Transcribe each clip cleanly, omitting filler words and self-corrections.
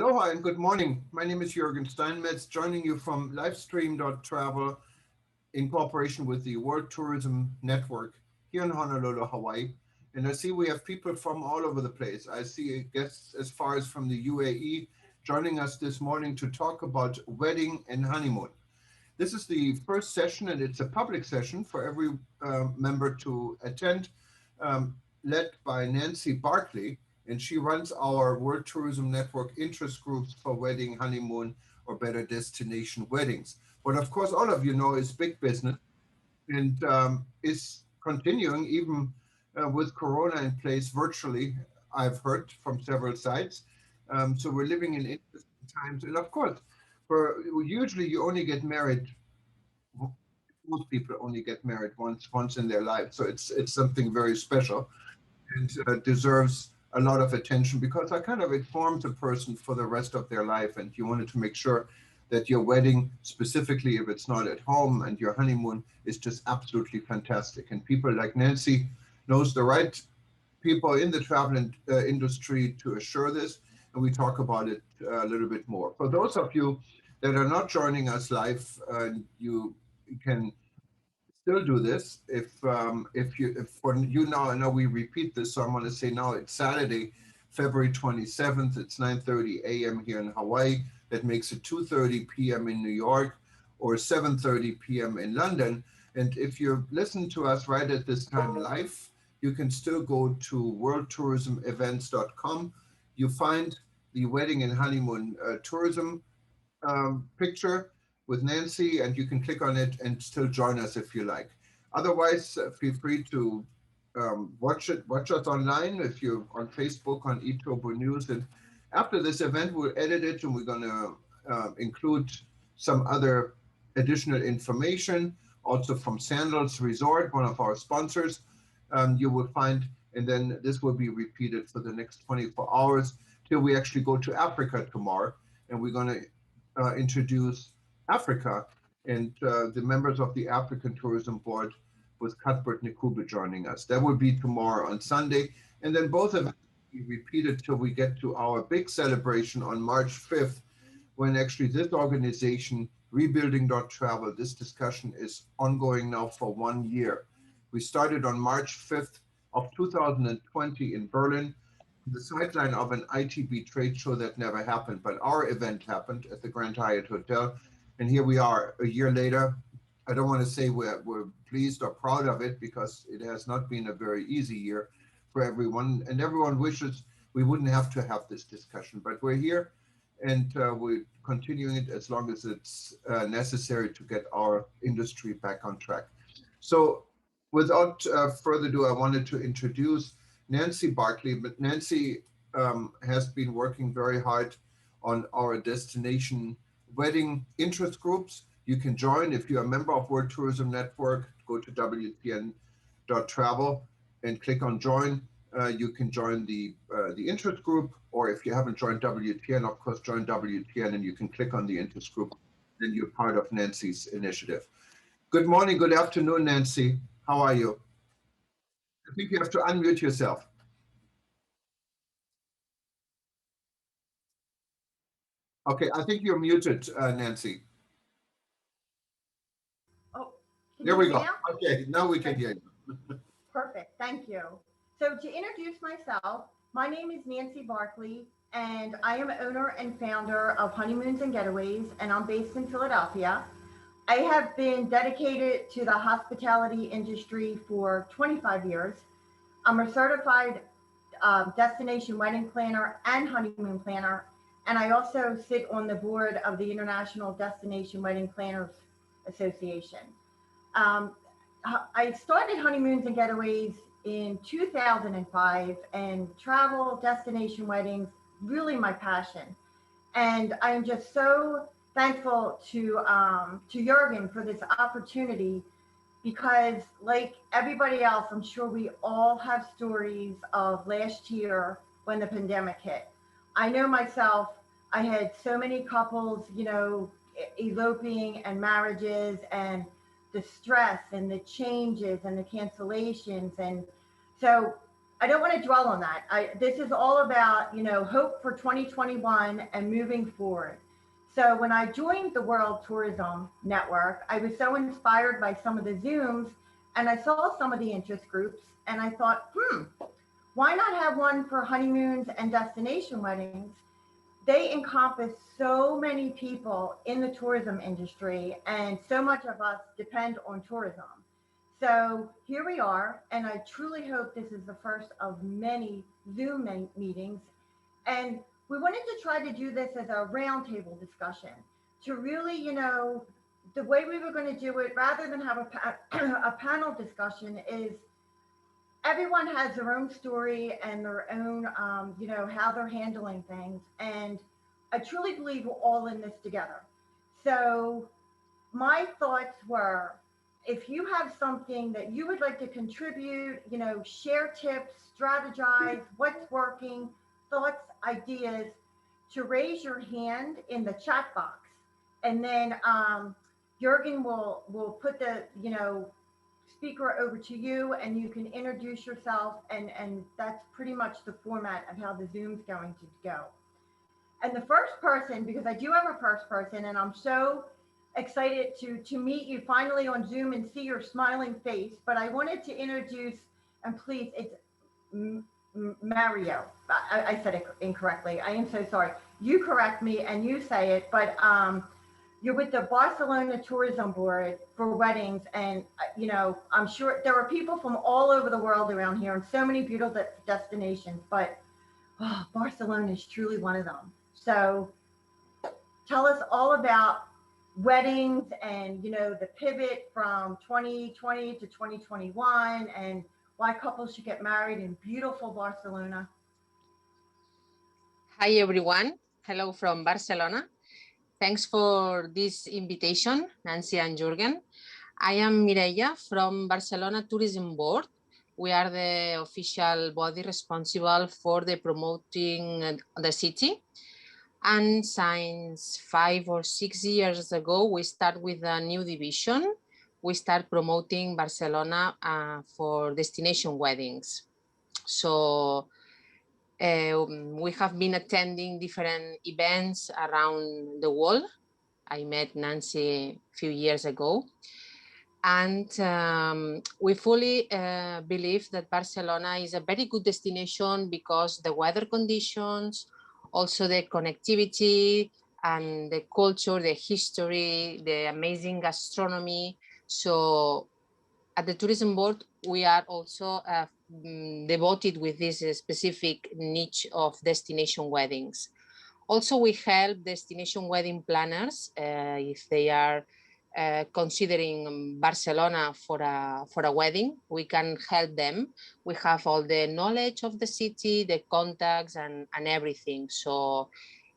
Aloha and good morning. My name is Jürgen Steinmetz, joining you from livestream.travel in cooperation with the World Tourism Network here in Honolulu, Hawaii. And I see we have people from all over the place. I see guests as far as from the UAE joining us this morning to talk about wedding and honeymoon. This is the first session, and it's a public session for every member to attend, led by Nancy Barkley, and she runs our World Tourism Network interest groups for wedding, honeymoon, or better destination weddings. What, of course, all of you know is big business and is continuing even with Corona in place virtually, I've heard from several sites. So we're living in interesting times. And of course, usually you only get married, most people only get married once in their life. So it's something very special and deserves a lot of attention because that kind of informs a person for the rest of their life. And you wanted to make sure that your wedding, specifically if it's not at home, and your honeymoon is just absolutely fantastic. And people like Nancy knows the right people in the travel industry to assure this. And we talk about it a little bit more. For those of you that are not joining us live, you can still do this if for you now. I know we repeat this, so I'm going to say now it's Saturday, February 27th. It's 9:30 a.m. here in Hawaii. That makes it 2:30 p.m. in New York or 7:30 p.m. in London. And if you listen to us right at this time live, you can still go to worldtourismevents.com. You find the wedding and honeymoon tourism picture with Nancy, and you can click on it and still join us if you like. Otherwise, feel free to watch us online if you're on Facebook, on eTobo News. And after this event, we'll edit it and we're going to include some other additional information, also from Sandals Resort, one of our sponsors. You will find, and then this will be repeated for the next 24 hours till we actually go to Africa tomorrow, and we're going to introduce Africa and the members of the African Tourism Board with Cuthbert Nkubu joining us. That will be tomorrow on Sunday. And then both of them will be repeated till we get to our big celebration on March 5th, when actually this organization, Rebuilding.Travel, this discussion is ongoing now for 1 year. We started on March 5th of 2020 in Berlin, the sideline of an ITB trade show that never happened, but our event happened at the Grand Hyatt Hotel. And here we are a year later. I don't want to say we're pleased or proud of it because it has not been a very easy year for everyone. And everyone wishes we wouldn't have to have this discussion, but we're here and we're continuing it as long as it's necessary to get our industry back on track. So without further ado, I wanted to introduce Nancy Barkley, but Nancy has been working very hard on our destination wedding interest groups. You can join if you're a member of World Tourism Network. Go to WTN.travel and click on join. You can join the interest group, or if you haven't joined WTN, of course, join WTN and you can click on the interest group. Then you're part of Nancy's initiative. Good morning, good afternoon, Nancy. How are you? I think you have to unmute yourself. Okay, I think you're muted, Nancy. Oh, can There you we hear me go. now? Okay, now we can hear you. Perfect. Thank you. So to introduce myself, my name is Nancy Barkley, and I am owner and founder of Honeymoons and Getaways, and I'm based in Philadelphia. I have been dedicated to the hospitality industry for 25 years. I'm a certified destination wedding planner and honeymoon planner, and I also sit on the board of the International Destination Wedding Planners Association. Um, I started Honeymoons and Getaways in 2005, and travel, destination weddings, really my passion. And I'm just so thankful to Jurgen for this opportunity because, like everybody else, I'm sure we all have stories of last year when the pandemic hit. I know myself, I had so many couples, eloping and marriages and the stress and the changes and the cancellations. And so I don't want to dwell on that. This is all about, hope for 2021 and moving forward. So when I joined the World Tourism Network, I was so inspired by some of the Zooms, and I saw some of the interest groups, and I thought, why not have one for honeymoons and destination weddings? They encompass so many people in the tourism industry, and so much of us depend on tourism. So here we are, and I truly hope this is the first of many Zoom meetings. And we wanted to try to do this as a roundtable discussion to really, the way we were going to do it, rather than have a panel discussion, is everyone has their own story and their own, how they're handling things. And I truly believe we're all in this together. So my thoughts were, if you have something that you would like to contribute, share tips, strategize, what's working, thoughts, ideas, to raise your hand in the chat box. And then Jurgen will put the, speaker over to you, and you can introduce yourself, and that's pretty much the format of how the Zoom's going to go. And the first person, because I do have a first person, and I'm so excited to meet you finally on Zoom and see your smiling face, but I wanted to introduce, and please, it's Mario. I said it incorrectly. I am so sorry. You correct me and you say it, but you're with the Barcelona Tourism Board for weddings, and I'm sure there are people from all over the world around here and so many beautiful destinations, but Barcelona is truly one of them. So tell us all about weddings and the pivot from 2020 to 2021, and why couples should get married in beautiful Barcelona. Hi everyone. Hello from Barcelona. Thanks for this invitation, Nancy and Jürgen. I am Mireia from Barcelona Tourism Board. We are the official body responsible for the promoting the city. And since 5 or 6 years ago, we start with a new division. We start promoting Barcelona for destination weddings. So we have been attending different events around the world. I met Nancy a few years ago. And we fully believe that Barcelona is a very good destination because the weather conditions, also the connectivity and the culture, the history, the amazing gastronomy. So at the tourism board, we are also devoted with this specific niche of destination weddings. Also, we help destination wedding planners if they are considering Barcelona for a wedding. We can help them. We have all the knowledge of the city, the contacts, and everything. So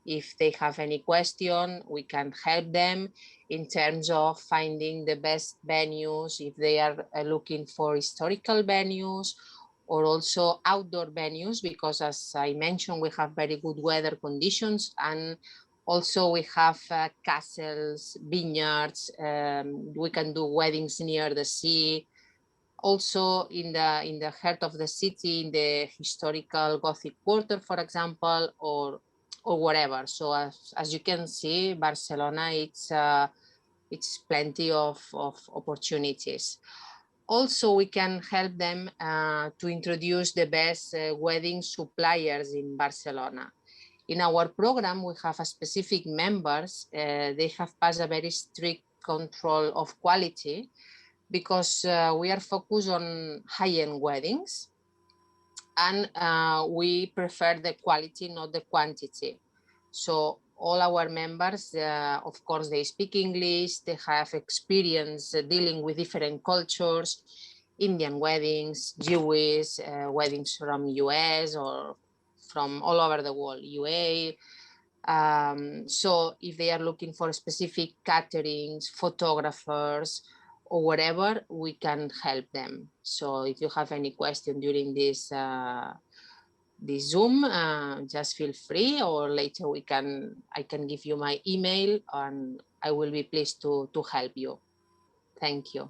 if they have any question, we can help them in terms of finding the best venues, if they are looking for historical venues, or also outdoor venues, because as I mentioned, we have very good weather conditions, and also we have castles, vineyards, we can do weddings near the sea, also in the heart of the city, in the historical Gothic quarter, for example, or whatever. So as you can see, Barcelona, it's plenty of opportunities. Also, we can help them to introduce the best wedding suppliers in Barcelona. In our program, we have a specific members. They have passed a very strict control of quality because we are focused on high-end weddings, and we prefer the quality, not the quantity. So all our members, of course, they speak English, they have experience dealing with different cultures, Indian weddings, Jewish weddings from US or from all over the world, UAE. So if they are looking for specific caterings, photographers, or whatever, we can help them. So if you have any question during this Zoom, just feel free, or later I can give you my email, and I will be pleased to help you. Thank you.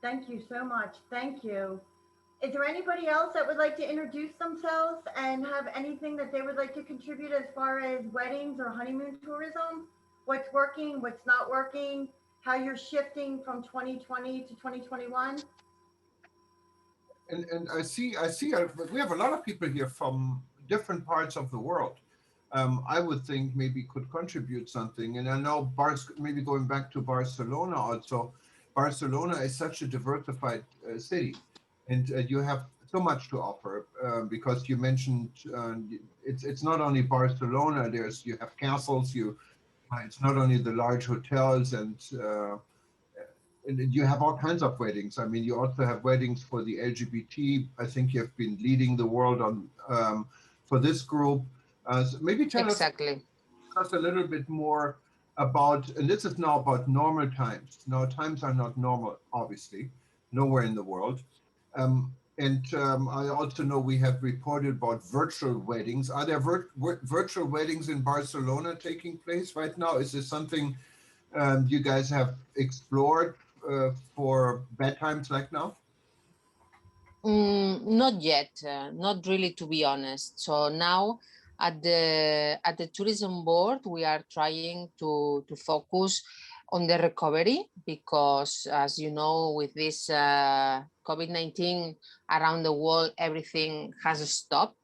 Thank you so much. Thank you. Is there anybody else that would like to introduce themselves and have anything that they would like to contribute as far as weddings or honeymoon tourism? What's working, what's not working, how you're shifting from 2020 to 2021? And I see, we have a lot of people here from different parts of the world. I would think maybe could contribute something. And I know maybe going back to Barcelona also, Barcelona is such a diversified city, and you have so much to offer because you mentioned it's not only Barcelona. You have castles. It's not only the large hotels and you have all kinds of weddings. I mean, you also have weddings for the LGBT. I think you have been leading the world on for this group. So maybe tell Exactly. us a little bit more about, and this is now about normal times. Now, times are not normal, obviously, nowhere in the world. And I also know we have reported about virtual weddings. Are there virtual weddings in Barcelona taking place right now? Is this something you guys have explored for bad times like now? Not yet, not really, to be honest. So now at the tourism board, we are trying to focus on the recovery because, as you know, with this COVID-19 around the world, everything has stopped.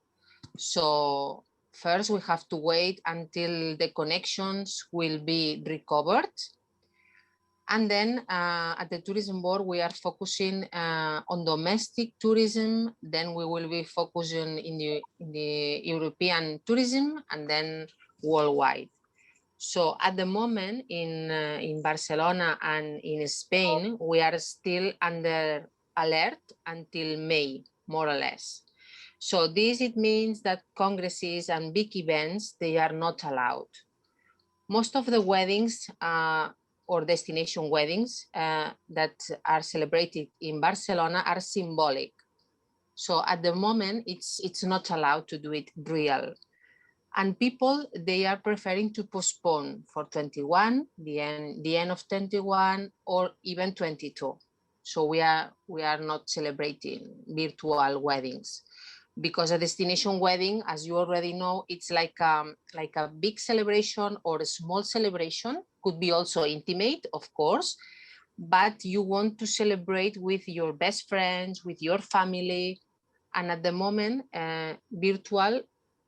So first, we have to wait until the connections will be recovered. And then at the tourism board, we are focusing on domestic tourism. Then we will be focusing in the European tourism and then worldwide. So at the moment in Barcelona and in Spain, we are still under alert until May, more or less. So it means that congresses and big events, they are not allowed. Most of the weddings or destination weddings that are celebrated in Barcelona are symbolic. So at the moment, it's not allowed to do it real. And people, they are preferring to postpone for 21, the end of 21, or even 22. So we are not celebrating virtual weddings, because a destination wedding, as you already know, it's like a big celebration or a small celebration. Could be also intimate, of course, but you want to celebrate with your best friends, with your family. And at the moment, virtual,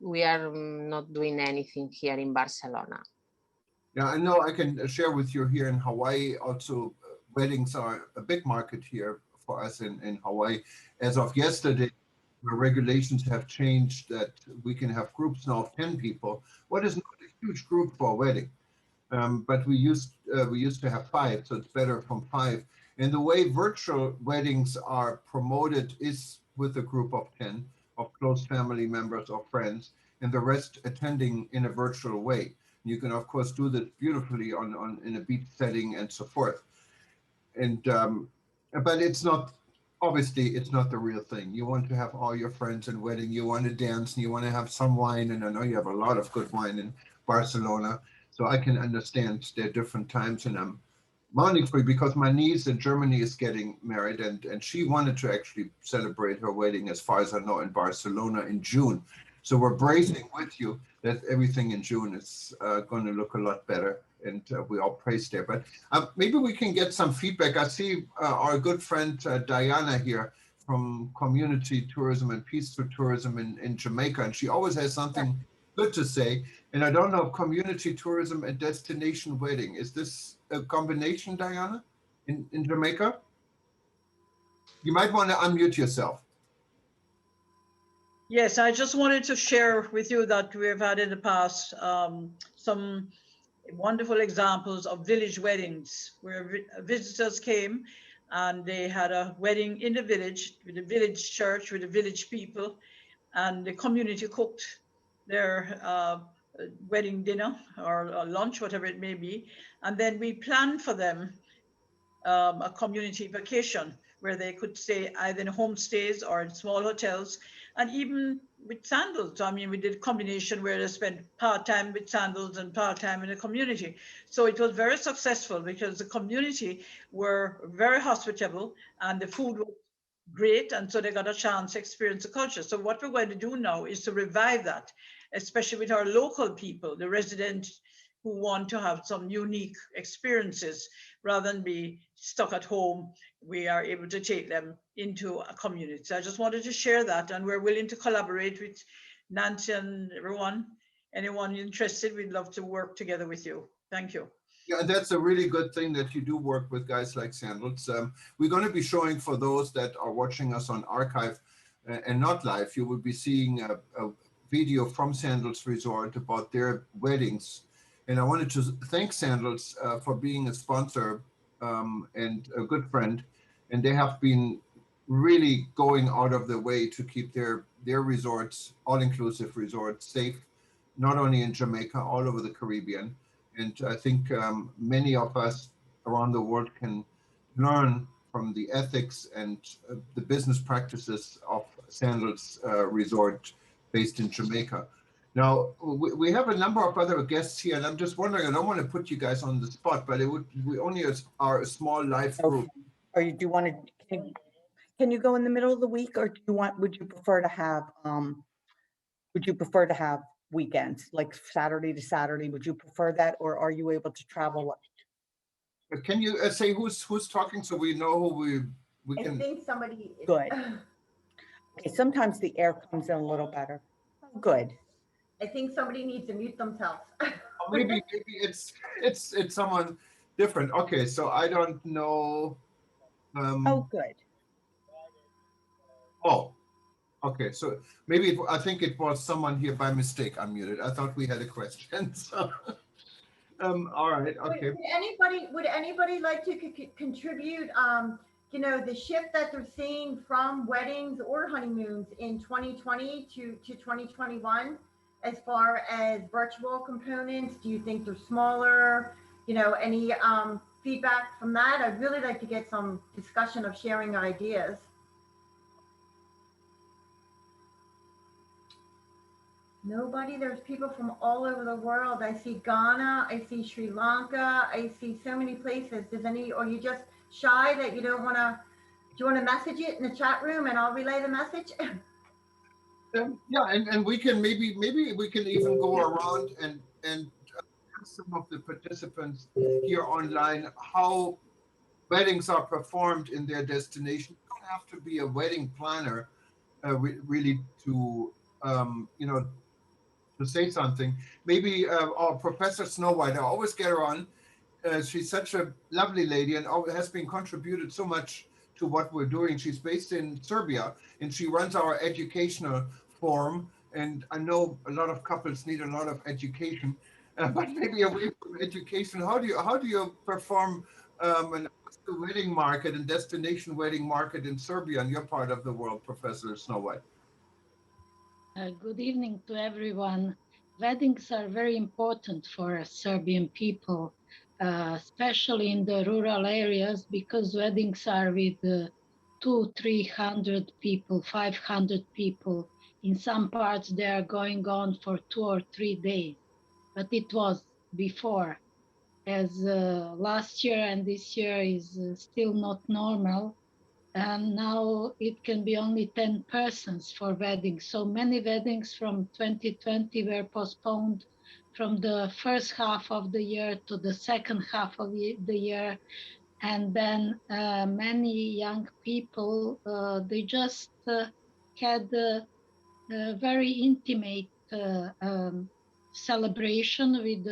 we are not doing anything here in Barcelona. Yeah, I know I can share with you here in Hawaii also, weddings are a big market here for us in Hawaii. As of yesterday, where regulations have changed that we can have groups now of 10 people. What is not a huge group for a wedding? But we used to have 5, so it's better from 5. And the way virtual weddings are promoted is with a group of 10 of close family members or friends, and the rest attending in a virtual way. You can of course do this beautifully on in a beach setting and so forth. And but it's not, obviously it's not the real thing. You want to have all your friends and wedding. You want to dance and you want to have some wine. And I know you have a lot of good wine in Barcelona, so I can understand there are different times. And I'm mourning for you because my niece in Germany is getting married, and she wanted to actually celebrate her wedding, as far as I know, in Barcelona in June. So we're bracing with you that everything in June is going to look a lot better, and we all praise there. But maybe we can get some feedback. I see our good friend Diana here from Community Tourism and Peaceful Tourism in Jamaica, and she always has something good to say. And I don't know, community tourism and destination wedding, is this a combination, Diana, in Jamaica? You might want to unmute yourself. Yes, I just wanted to share with you that we've had in the past some wonderful examples of village weddings where visitors came and they had a wedding in the village with the village church, with the village people, and the community cooked their wedding dinner or lunch, whatever it may be. And then we planned for them a community vacation where they could stay either in homestays or in small hotels, and even with sandals. I mean, we did a combination where they spent part-time with sandals and part-time in the community. So it was very successful because the community were very hospitable and the food was great. And so they got a chance to experience the culture. So what we're going to do now is to revive that, especially with our local people, the residents who want to have some unique experiences rather than be stuck at home. We are able to take them into a community. So I just wanted to share that, and we're willing to collaborate with Nancy and everyone. Anyone interested, we'd love to work together with you. Thank you. Yeah, and that's a really good thing that you do work with guys like Sandals. We're going to be showing, for those that are watching us on archive and not live, you will be seeing a video from Sandals Resort about their weddings. And I wanted to thank Sandals for being a sponsor and a good friend. And they have been really going out of their way to keep their resorts, all-inclusive resorts, safe, not only in Jamaica, all over the Caribbean. And I think many of us around the world can learn from the ethics and the business practices of Sandals Resort based in Jamaica. Now, we have a number of other guests here, and I'm just wondering, I don't want to put you guys on the spot, but we only are a small live group. Okay. Or do you want to, can you go in the middle of the week, or would you prefer to have weekends, like Saturday to Saturday? Would you prefer that, or are you able to travel? Can you say who's talking so we know who we I can? think somebody. Good. Okay, sometimes the air comes in a little better. Oh, good. I think somebody needs to mute themselves. Maybe it's someone different. Okay, so I don't know. Oh, good. Oh, okay. So maybe I think it was someone here by mistake unmuted. I thought we had a question. So, all right. Okay. Would anybody like to contribute? The shift that they're seeing from weddings or honeymoons in 2020 to 2021, as far as virtual components. Do you think they're smaller? Any feedback from that? I'd really like to get some discussion of sharing ideas. Nobody. There's people from all over the world. I see Ghana, I see Sri Lanka, I see so many places. Or you just shy that you don't want to, do you want to message it in the chat room and I'll relay the message? Yeah, and we can maybe we can even go around and ask some of the participants here online how weddings are performed in their destination. You don't have to be a wedding planner really to to say something. Maybe our Professor Snow White, I always get her on. She's such a lovely lady and has been contributed so much to what we're doing. She's based in Serbia and she runs our educational forum. And I know a lot of couples need a lot of education, but maybe away from education, how do you perform an wedding market and destination wedding market in Serbia in your part of the world, Professor Snow White? Good evening to everyone. Weddings are very important for Serbian people, especially in the rural areas, because weddings are with 200-300 people, 500 people. In some parts, they are going on for 2 or 3 days. But it was before, as last year and this year is still not normal. And now it can be only 10 persons for weddings. So many weddings from 2020 were postponed from the first half of the year to the second half of the year. And then many young people, they just had a very intimate celebration with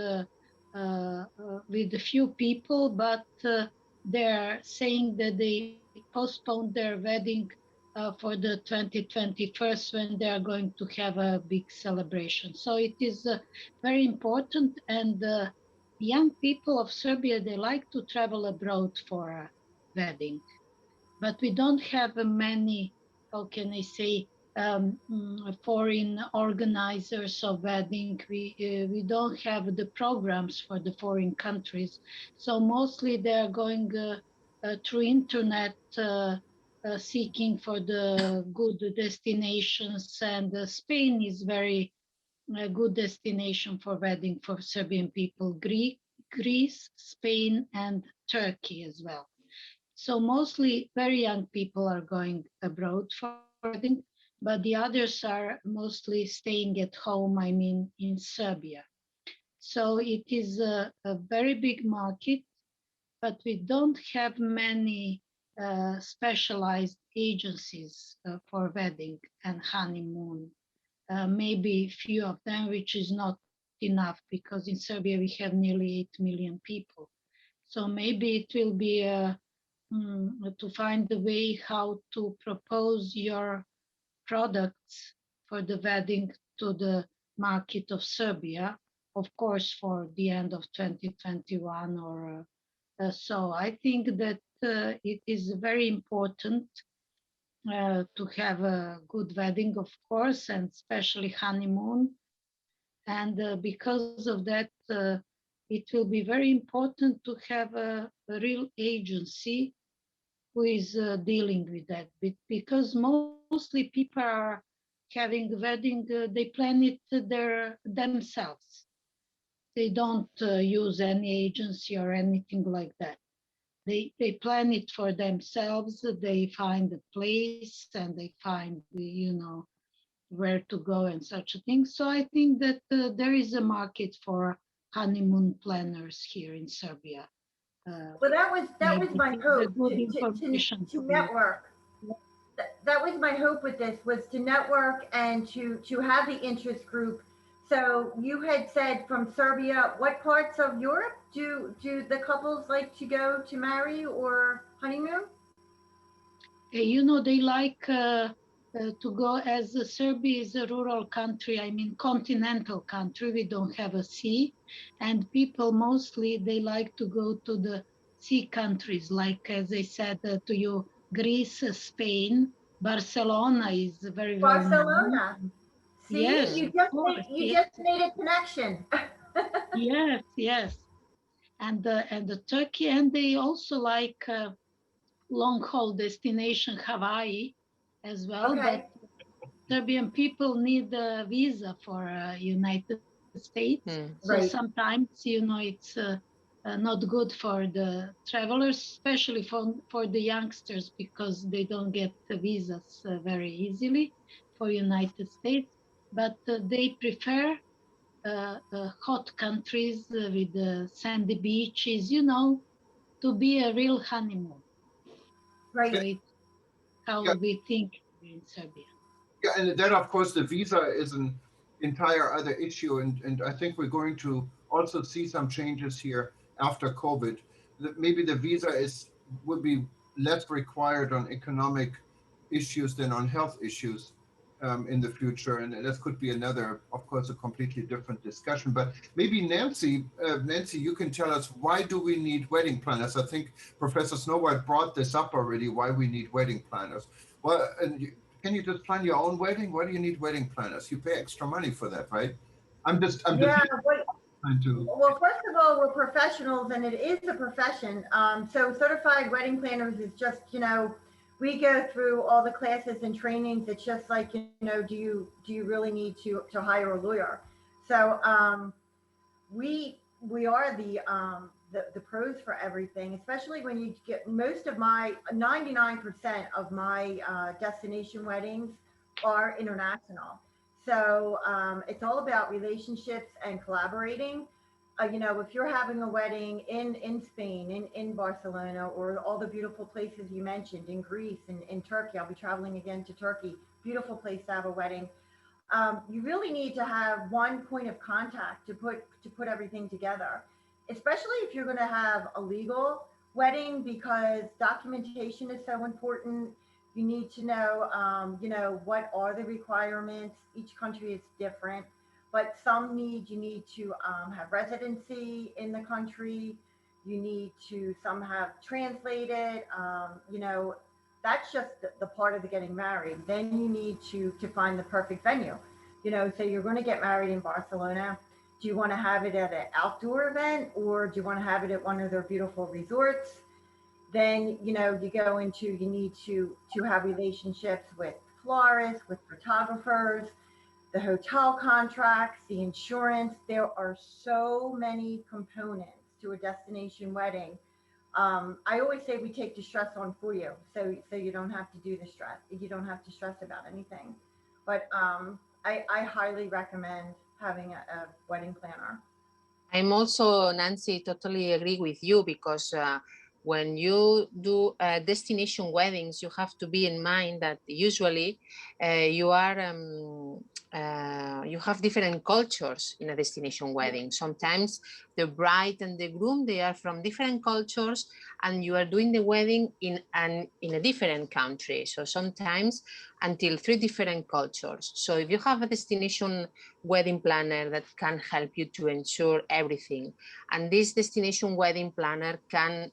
a few people, but they're saying that they postponed their wedding for the 2021 when they are going to have a big celebration. So it is very important. And young people of Serbia, they like to travel abroad for a wedding. But we don't have many, how can I say, foreign organizers of wedding. We don't have the programs for the foreign countries. So mostly they're going through internet, seeking for the good destinations. And Spain is very good destination for wedding for Serbian people. Greece, Spain, and Turkey as well. So mostly very young people are going abroad for wedding, but the others are mostly staying at home, I mean, in Serbia. So it is a very big market, but we don't have many specialized agencies for wedding and honeymoon. Maybe few of them, which is not enough because in Serbia we have nearly 8 million people. So maybe it will be to find the way how to propose your products for the wedding to the market of Serbia, of course, for the end of 2021 or so. I think that it is very important to have a good wedding, of course, and especially honeymoon. And because of that, it will be very important to have a real agency who is dealing with that. Because mostly people are having a wedding, they plan it themselves. They don't use any agency or anything like that. They plan it for themselves. They find a place and they find where to go and such a thing. So I think that there is a market for honeymoon planners here in Serbia. Well, that was Maybe my it is a hope good to information to to be. network. That was my hope with this, was to network and to have the interest group. So you had said from Serbia, what parts of Europe do the couples like to go to marry or honeymoon? They like to go, as Serbia is a rural country, I mean continental country, we don't have a sea, and people mostly they like to go to the sea countries, like as I said to you, Greece, Spain, Barcelona is very well known. Barcelona. See, Yes, Hmm. of course, you yes, just made a connection. yes, yes, and the Turkey, and they also like long haul destination Hawaii as well, Okay. but Serbian people need a visa for United States. Hmm. So Right. sometimes, it's not good for the travelers, especially for the youngsters, because they don't get the visas very easily for United States. But they prefer hot countries with sandy beaches, to be a real honeymoon. Right. So it's how Yeah, we think in Serbia. yeah, and then of course the visa is an entire other issue, and I think we're going to also see some changes here after COVID. That maybe the visa would be less required on economic issues than on health issues in the future, and that could be another, of course, a completely different discussion. But maybe Nancy, you can tell us, why do we need wedding planners? I think Professor Snow White brought this up already. Why we need wedding planners? Well, can you just plan your own wedding? Why do you need wedding planners? You pay extra money for that, right? I'm just Yeah. trying to. Well, first of all, we're professionals and it is a profession. So certified wedding planners is just, we go through all the classes and trainings. It's just like, do you really need to hire a lawyer? So we are the pros for everything, especially when you get most of my 99% of my destination weddings are international. So it's all about relationships and collaborating. If you're having a wedding in Spain, in Barcelona, or all the beautiful places you mentioned in Greece and in Turkey, I'll be traveling again to Turkey. Beautiful place to have a wedding. You really need to have one point of contact to put everything together, especially if you're going to have a legal wedding, because documentation is so important. You need to know, what are the requirements. Each country is different, but you need to have residency in the country. You need to some have translated. That's just the part of the getting married. Then you need to find the perfect venue. So you're going to get married in Barcelona. Do you want to have it at an outdoor event, or do you want to have it at one of their beautiful resorts? Then you need to have relationships with florists, with photographers, the hotel contracts, the insurance. There are so many components to a destination wedding. I always say we take the stress on for you, so you don't have to do the stress. You don't have to stress about anything. But I highly recommend having a wedding planner. I'm also, Nancy, totally agree with you because when you do destination weddings, you have to be in mind that usually you are you have different cultures in a destination wedding. Sometimes the bride and the groom, they are from different cultures, and you are doing the wedding in a different country. So sometimes until 3 different cultures. So if you have a destination wedding planner that can help you to ensure everything, and this destination wedding planner can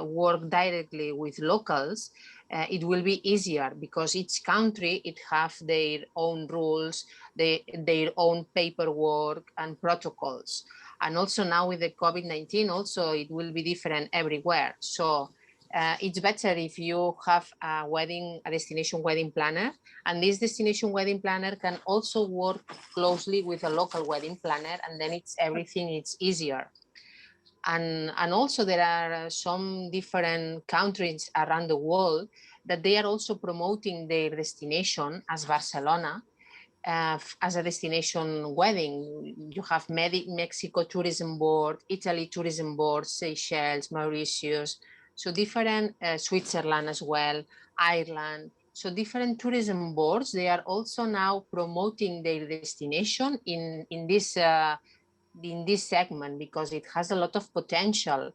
work directly with locals, it will be easier because each country, it have their own rules, their own paperwork and protocols. And also now with the COVID-19, also it will be different everywhere. So it's better if you have a destination wedding planner, and this destination wedding planner can also work closely with a local wedding planner, and then it's easier. And also there are some different countries around the world that they are also promoting their destination as Barcelona as a destination wedding. You have Mexico Tourism Board, Italy Tourism Board, Seychelles, Mauritius, so different, Switzerland as well, Ireland. So different tourism boards, they are also now promoting their destination in this segment because it has a lot of potential.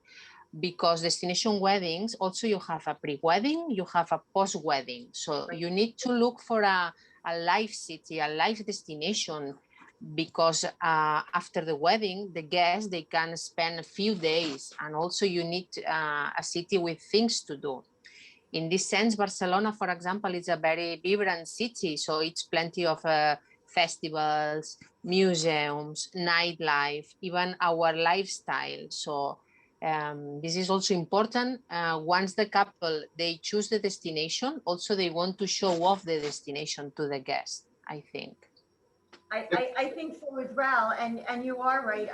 Because destination weddings, also you have a pre-wedding, you have a post-wedding. So you need to look for a live city, a live destination, because after the wedding, the guests, they can spend a few days, and also you need a city with things to do. In this sense, Barcelona, for example, is a very vibrant city. So it's plenty of festivals, museums, nightlife, even our lifestyle. So this is also important. Once the couple, they choose the destination, also they want to show off the destination to the guests, I think. I think so as well, and you are right.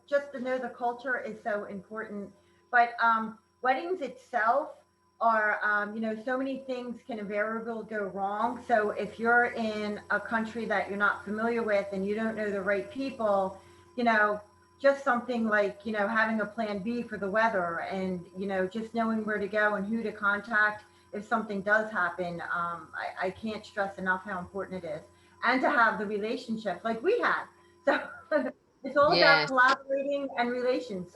Just to know the culture is so important, but weddings itself are, so many things can invariably go wrong. So if you're in a country that you're not familiar with and you don't know the right people, you know, just something like, having a plan B for the weather, and just knowing where to go and who to contact if something does happen. I can't stress enough how important it is, and to have the relationship like we had. So it's all about Yes. collaborating and relations.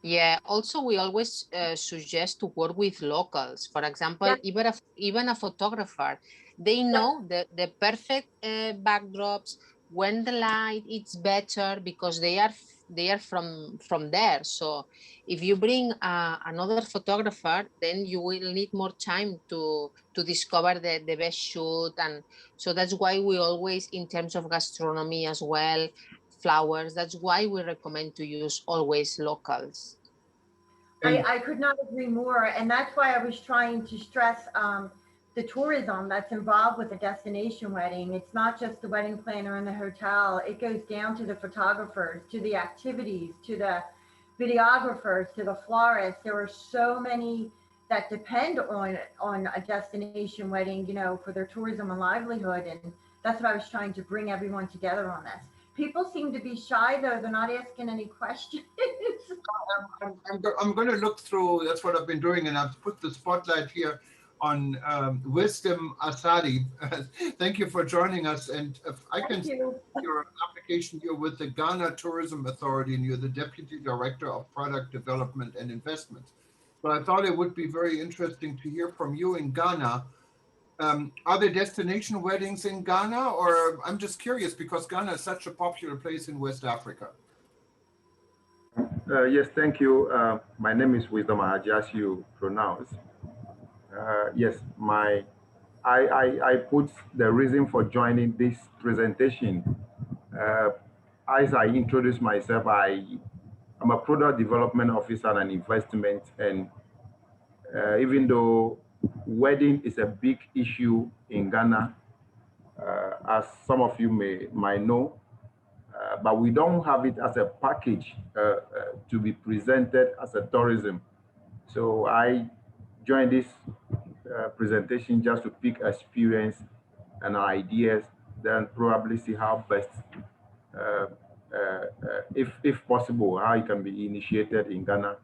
Yeah, also we always suggest to work with locals. For example, Yeah, even a photographer, they yeah, know the perfect backdrops, when the light is better, because they are from there. So if you bring another photographer, then you will need more time to discover the best shoot. And so that's why we always, in terms of gastronomy as well, flowers, that's why we recommend to use always locals. And I could not agree more. And that's why I was trying to stress the tourism that's involved with a destination wedding. It's not just the wedding planner and the hotel, it goes down to the photographers, to the activities, to the videographers, to the florists. There are so many that depend on a destination wedding, for their tourism and livelihood. And that's what I was trying to bring everyone together on this. People seem to be shy though, they're not asking any questions. I'm going to look through, that's what I've been doing, and I've put the spotlight here on Wisdom Asadi. Thank you for joining us. And if I can Thank see you. your application, you're with the Ghana Tourism Authority, and you're the Deputy Director of Product Development and Investments. But I thought it would be very interesting to hear from you in Ghana. Are there destination weddings in Ghana? Or I'm just curious because Ghana is such a popular place in West Africa. Yes, thank you. My name is Wisdom Ahaji, as you pronounce. Yes, I put the reason for joining this presentation. As I introduce myself, I'm a product development officer and an investment. And even though wedding is a big issue in Ghana, as some of you might know, but we don't have it as a package to be presented as a tourism. So I joined this presentation just to pick experience and ideas, then probably see how best, if possible, how it can be initiated in Ghana.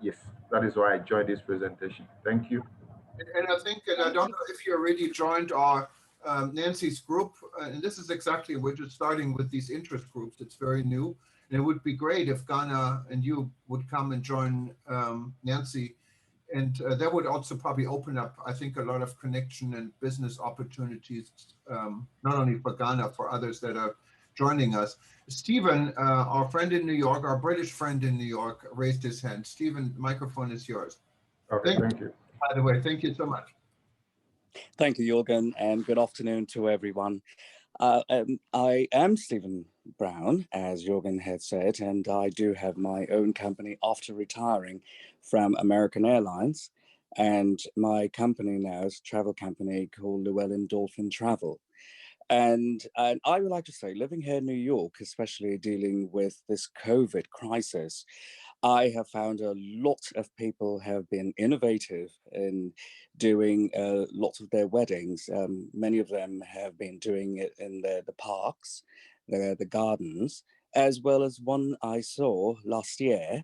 Yes, that is why I joined this presentation. Thank you. And I think, and I don't know if you already joined our Nancy's group, and this is exactly, we're just starting with these interest groups. It's very new. And it would be great if Ghana and you would come and join Nancy. And that would also probably open up, I think, a lot of connection and business opportunities, not only for Ghana, for others that are joining us. Stephen, our friend in New York, our British friend in New York, raised his hand. Stephen, the microphone is yours. Okay, thank you. By the way, thank you so much. Thank you, Jorgen, and good afternoon to everyone. I am Stephen Brown, as Jorgen had said, and I do have my own company after retiring from American Airlines. And my company now is a travel company called Llewellyn Dolphin Travel. And I would like to say, living here in New York, especially dealing with this COVID crisis, I have found a lot of people have been innovative in doing lots of their weddings. Many of them have been doing it in the parks, the gardens, as well as one I saw last year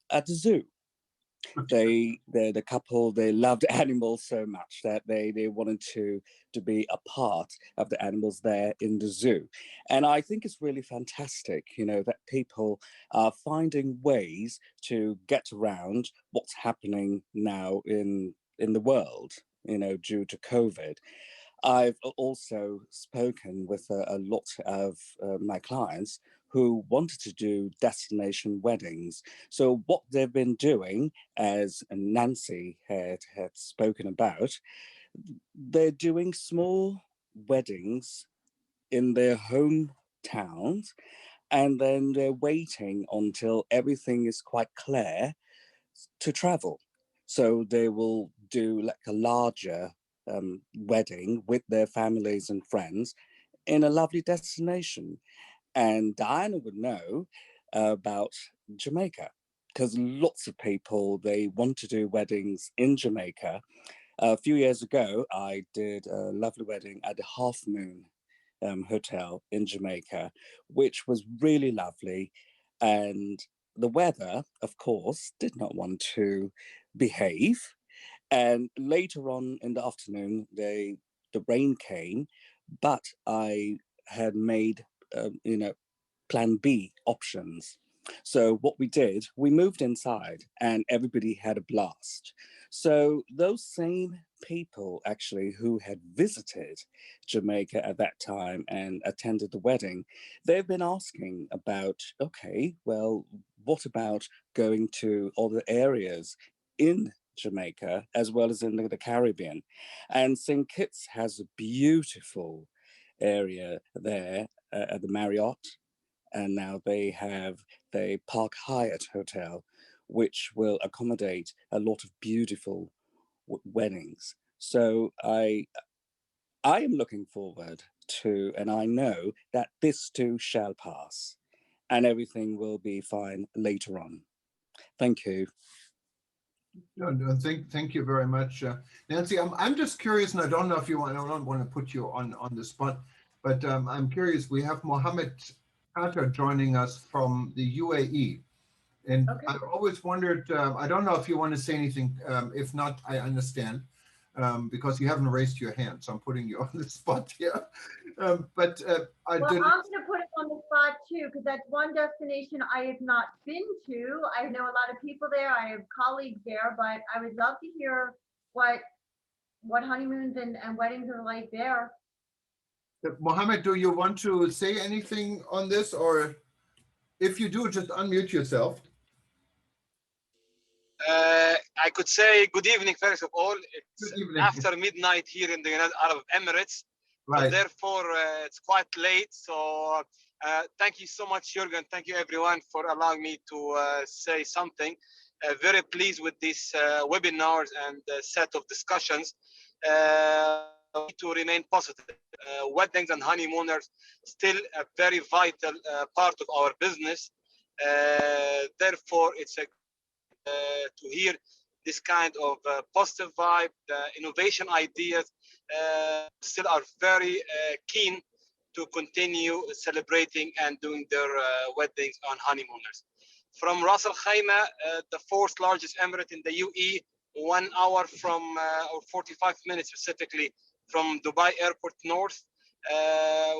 at the zoo. The couple, they loved animals so much that they wanted to be a part of the animals there in the zoo. And I think it's really fantastic, you know, that people are finding ways to get around what's happening now in the world, you know, due to COVID. I've also spoken with a lot of my clients who wanted to do destination weddings. So what they've been doing, as Nancy had spoken about, they're doing small weddings in their hometowns, and then they're waiting until everything is quite clear to travel. So they will do like a larger wedding with their families and friends in a lovely destination. And Diana would know about Jamaica, because lots of people, they want to do weddings in Jamaica. A few years ago, I did a lovely wedding at the Half Moon Hotel in Jamaica, which was really lovely. And the weather, of course, did not want to behave. And later on in the afternoon, the rain came, but I had made, you know, plan B options. So what we did, we moved inside and everybody had a blast. So those same people actually who had visited Jamaica at that time and attended the wedding, they've been asking about, okay, well, what about going to other areas in Jamaica as well as in the Caribbean? And St. Kitts has a beautiful area there at the Marriott, and now they have the Park Hyatt Hotel, which will accommodate a lot of beautiful weddings. So I am looking forward to, and I know that this too shall pass, and everything will be fine later on. Thank you. No, thank you very much, Nancy. I'm just curious, and I don't know if you want. I don't want to put you on the spot, but I'm curious. We have Mohammed Carter joining us from the UAE, and Okay. I've always wondered. I don't know if you want to say anything. If not, I understand, because you haven't raised your hand, so I'm putting you on the spot here. But I Well, did. I'm going to put it on the spot too, because that's one destination I have not been to. I know a lot of people there. I have colleagues there, but I would love to hear what honeymoons and weddings are like there. Mohammed, do you want to say anything on this, or if you do, just unmute yourself? I could say good evening, first of all. It's Good evening. after midnight here in the United Arab Emirates. Right. So therefore, it's quite late. So thank you so much, Jürgen. Thank you, everyone, for allowing me to say something. Very pleased with these webinars and set of discussions. to remain positive. Weddings and honeymooners still a very vital part of our business. Therefore, it's to hear this kind of positive vibe, the innovation ideas still are very keen to continue celebrating and doing their weddings on honeymooners. From Ras Al Khaimah, the fourth largest emirate in the UAE, 1 hour from, or 45 minutes specifically, from Dubai Airport North.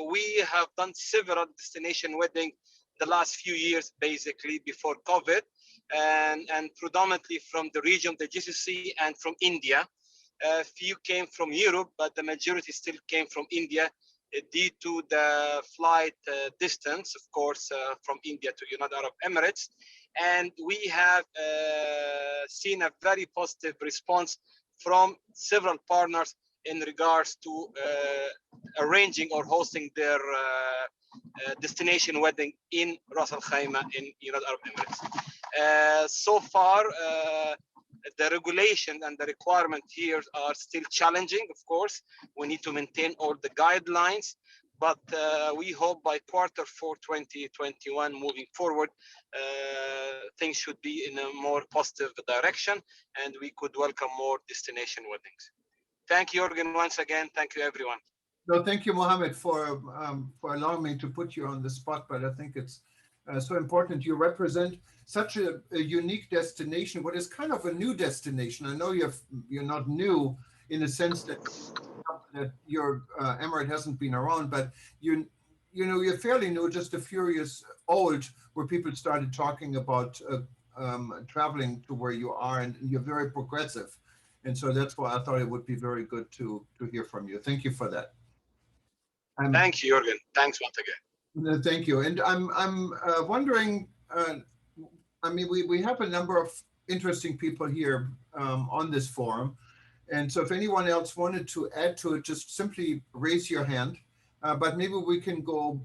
We have done several destination weddings the last few years, basically before COVID, and predominantly from the region, the GCC, and from India. A few came from Europe, but the majority still came from India due to the flight distance, of course, from India to United Arab Emirates. And we have seen a very positive response from several partners in regards to arranging or hosting their destination wedding in Ras Al Khaimah in United Arab Emirates. So far, the regulation and the requirement here are still challenging, of course. We need to maintain all the guidelines, but we hope by Q4 2021 moving forward, things should be in a more positive direction and we could welcome more destination weddings. Thank you, Jürgen, once again. Thank you, everyone. No, thank you, Mohammed, for allowing me to put you on the spot, but I think it's so important. You represent such a unique destination, what is kind of a new destination. I know you're not new in the sense that your emirate hasn't been around, but you know you're fairly new, just a few years old, where people started talking about traveling to where you are, and you're very progressive, and so that's why I thought it would be very good to hear from you. Thank you for that. Thank you, Jürgen. Thanks once again. Thank you. And I'm wondering, I mean, we have a number of interesting people here on this forum. And so if anyone else wanted to add to it, just simply raise your hand. But maybe we can go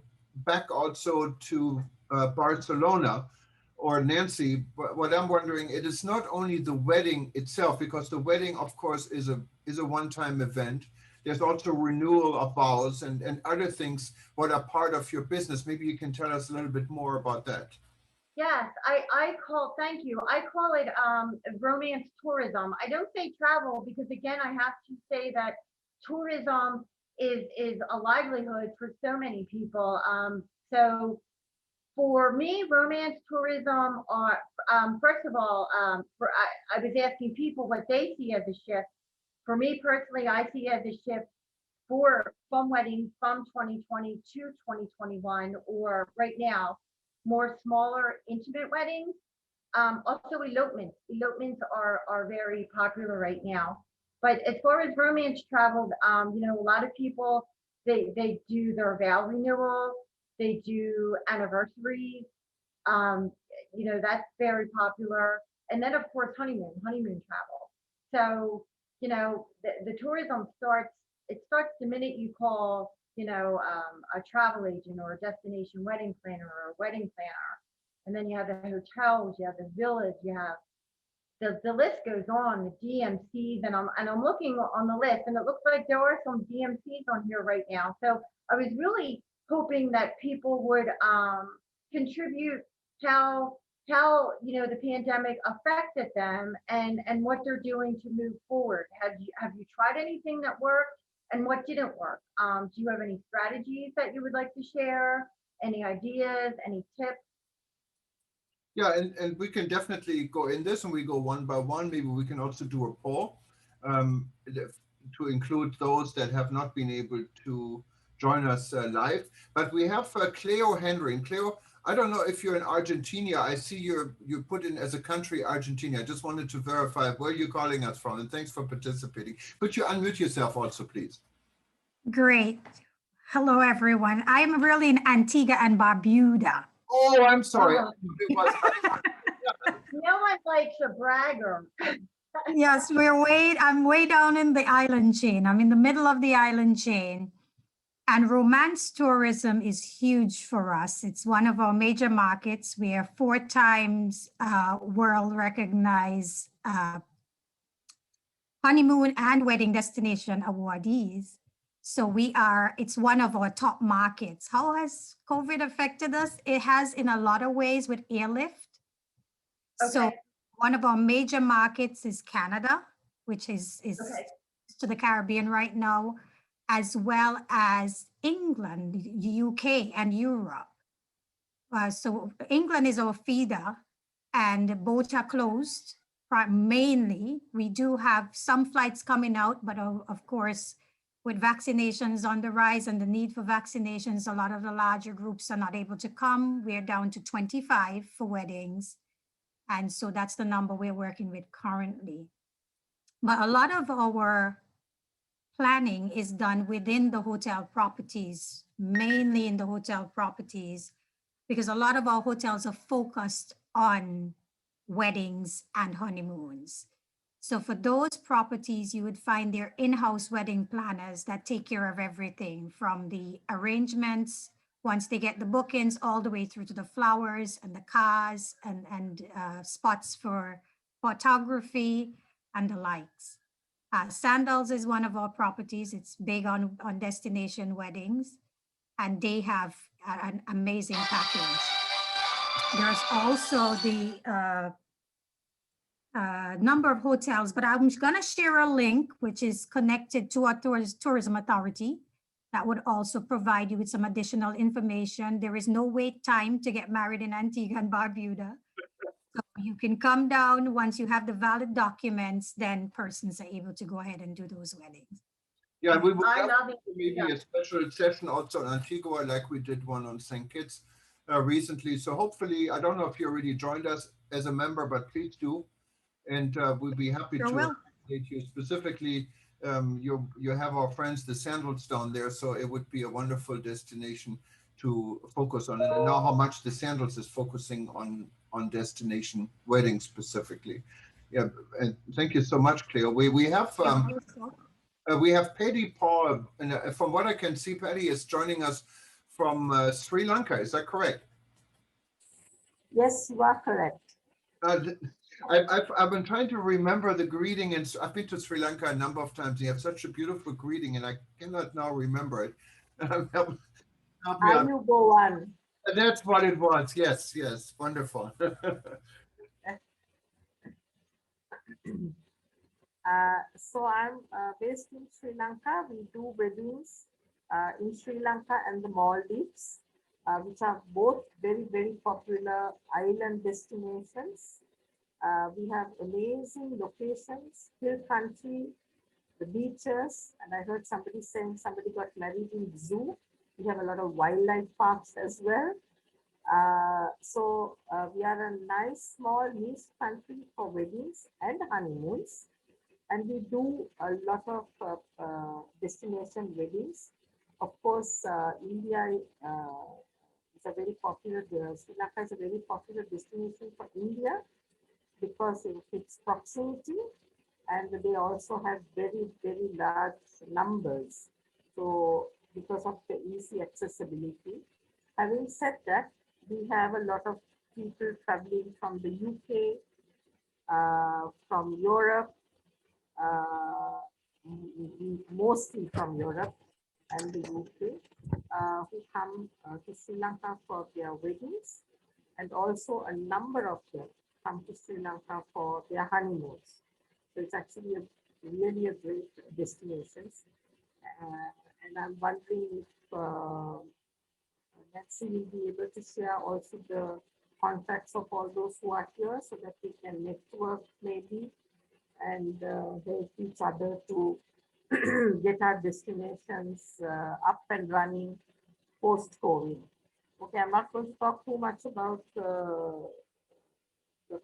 back also to Barcelona or Nancy. But what I'm wondering, it is not only the wedding itself, because the wedding, of course, is a one-time event. There's also renewal of vows and other things what are part of your business. Maybe you can tell us a little bit more about that. Yes, thank you. I call it romance tourism. I don't say travel because, again, I have to say that tourism is a livelihood for so many people. So for me, romance tourism are, first of all, I was asking people what they see as a shift. For me personally, I see as a shift from weddings from 2020 to 2021, or right now, more smaller intimate weddings. Also elopements. Elopements are very popular right now. But as far as romance travel, you know, a lot of people, they do their vow renewal, they do anniversaries. You know, that's very popular. And then of course, honeymoon travel. So, you know, the tourism starts the minute you call, you know, a travel agent or a destination wedding planner or a wedding planner. And then you have the hotels, you have the villas, you have the list goes on, the DMCs, and I'm looking on the list, and it looks like there are some DMCs on here right now. So I was really hoping that people would contribute how you know the pandemic affected them and what they're doing to move forward. Have you tried anything that worked, and what didn't work? Do you have any strategies that you would like to share? Any ideas? Any tips? Yeah, and we can definitely go in this, and we go one by one. Maybe we can also do a poll to include those that have not been able to join us live. But we have Cleo Henry. And Cleo, I don't know if you're in Argentina. I see you put in as a country Argentina. I just wanted to verify where you're calling us from, and thanks for participating. Could you unmute yourself also, please? Great. Hello, everyone. I'm really in Antigua and Barbuda. Oh, I'm sorry. No one likes a bragger. Yes, I'm way down in the island chain. I'm in the middle of the island chain. And romance tourism is huge for us. It's one of our major markets. We are 4 times world recognized honeymoon and wedding destination awardees. So it's one of our top markets. How has COVID affected us? It has in a lot of ways with airlift. So Okay. one of our major markets is Canada, which is Okay. to the Caribbean right now, as well as England, UK, and Europe. So England is our feeder, and both are closed. Mainly, we do have some flights coming out, but of course, with vaccinations on the rise and the need for vaccinations, a lot of the larger groups are not able to come. We're down to 25 for weddings. And so that's the number we're working with currently. But a lot of our planning is done within the hotel properties, mainly in the hotel properties, because a lot of our hotels are focused on weddings and honeymoons. So for those properties, you would find their in-house wedding planners that take care of everything from the arrangements, once they get the bookings, all the way through to the flowers and the cars and spots for photography and the lights. Sandals is one of our properties. It's big on destination weddings, and they have an amazing package. There's also the number of hotels, but I'm going to share a link which is connected to our tourism authority that would also provide you with some additional information. There is no wait time to get married in Antigua and Barbuda. So you can come down once you have the valid documents, then persons are able to go ahead and do those weddings. Yeah, and we will I have love it. maybe Yeah. a special session also on Antigua, like we did one on St. Kitts recently. So hopefully, I don't know if you already joined us as a member, but please do. And we'll be happy Sure to will. accommodate you. Specifically, you have our friends, the Sandals down there, so it would be a wonderful destination to focus on. And I know how much the Sandals is focusing on destination weddings specifically. Yeah, and thank you so much, Cleo. We have Patty Paul, and from what I can see, Patty is joining us from Sri Lanka. Is that correct? Yes, you are correct. I've been trying to remember the greeting, and I've been to Sri Lanka a number of times. You have such a beautiful greeting, and I cannot now remember it. Help me out. Ayubowan. That's what it was. Yes, yes, wonderful. So I'm based in Sri Lanka. We do weddings in Sri Lanka and the Maldives, which are both very, very popular island destinations. We have amazing locations, hill country, the beaches, and I heard somebody saying somebody got married in the zoo. We have a lot of wildlife parks as well. So we are a nice small niche country for weddings and honeymoons. And we do a lot of destination weddings. Of course, India is a very popular, Sri Lanka is a very popular destination for India because of its proximity, and they also have very, very large numbers. So because of the easy accessibility. Having said that, we have a lot of people traveling from the UK, from Europe, mostly from Europe and the UK, who come to Sri Lanka for their weddings, and also a number of them come to Sri Lanka for their honeymoons. So it's actually really a great destination. And I'm wondering if Nancy will be able to share also the contacts of all those who are here so that we can network maybe and help each other to get our destinations up and running post-COVID. Okay, I'm not going to talk too much about the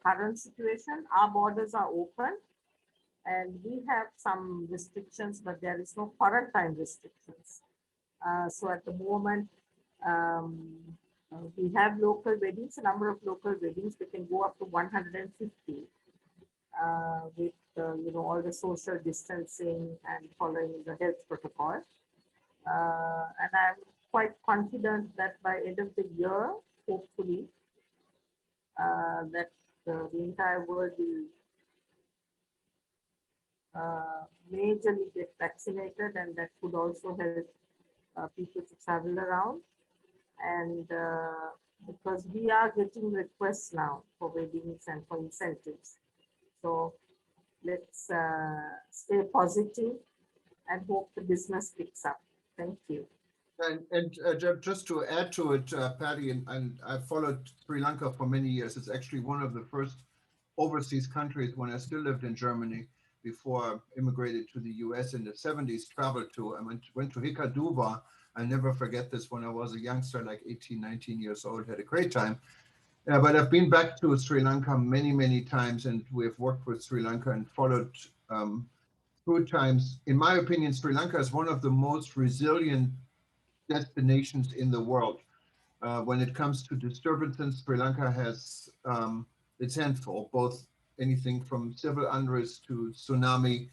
current situation. Our borders are open and we have some restrictions, but there is no quarantine restrictions. So at the moment, we have local weddings, a number of local weddings. We can go up to 150 with all the social distancing and following the health protocol. And I'm quite confident that by end of the year, hopefully, that the entire world will majorly get vaccinated, and that could also help people to travel around. And because we are getting requests now for weddings and for incentives. So let's stay positive and hope the business picks up. Thank you. And just to add to it, Patty, and I followed Sri Lanka for many years. It's actually one of the first overseas countries when I still lived in Germany before I immigrated to the US in the 70s, traveled to. I went to Hikaduva. I never forget this when I was a youngster, like 18, 19 years old, had a great time. But I've been back to Sri Lanka many, many times, and we've worked with Sri Lanka and followed through times. In my opinion, Sri Lanka is one of the most resilient destinations in the world. When it comes to disturbances, Sri Lanka has its hands full, both anything from civil unrest to tsunami